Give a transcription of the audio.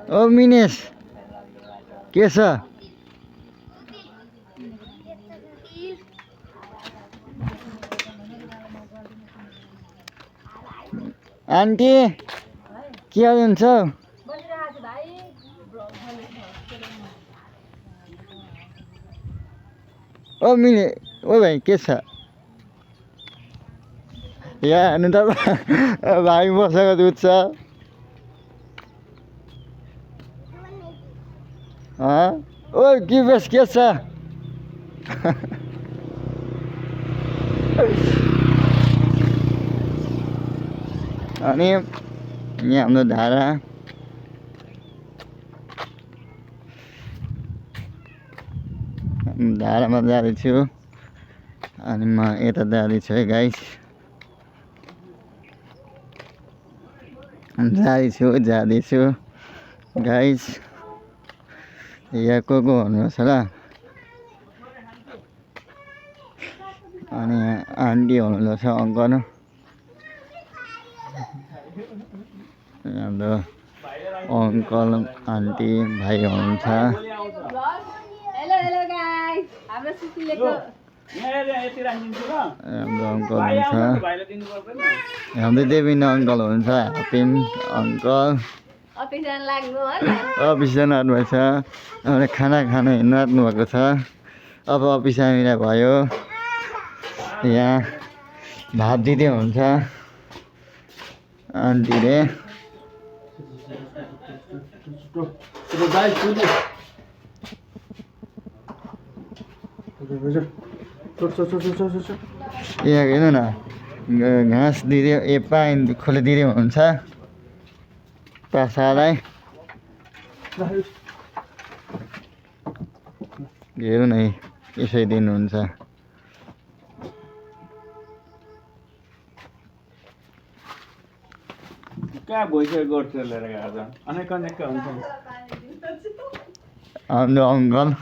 ओ मिनेश के छ आन्टी के हुन्छ ओ मिने ओ भाइ के छ यहाँ हेर्नु त भाइ मसँग दुध छ ओ गिबेस के छ अनि यहाँ हाम्रो धारा धारामा जाँदैछु अनि म यता जाँदैछु है गाइस जाँदैछु गाइस यहाँ को हुनुहुन्छ र अनि आन्टी हुनुहुन्छ अङ्कल हाम्रो अङ्कल आन्टी भाइ हुनुहुन्छ हाम्रो अङ्कल हुनुहुन्छ हाम्रो देविन अङ्कल हुनुहुन्छ ह्याप्पिन अङ्कल अफिस जानु आँट्नुभएको छ अनि खाना खानु हिँड्नु आँट्नुभएको छ अब अफिस आएर भयो यहाँ भात दिँदै हुन्छ आन्टीले यहाँ हेर्नु न घाँस दिँदै पानी खोलिदिँदै हुन्छ पासालाई हेर्नु न यसै दिनुहुन्छ कहाँ भइसक्यो गोठ लिएर गएको अनेक अनेक हुन्छ हाम्रो अङ्कल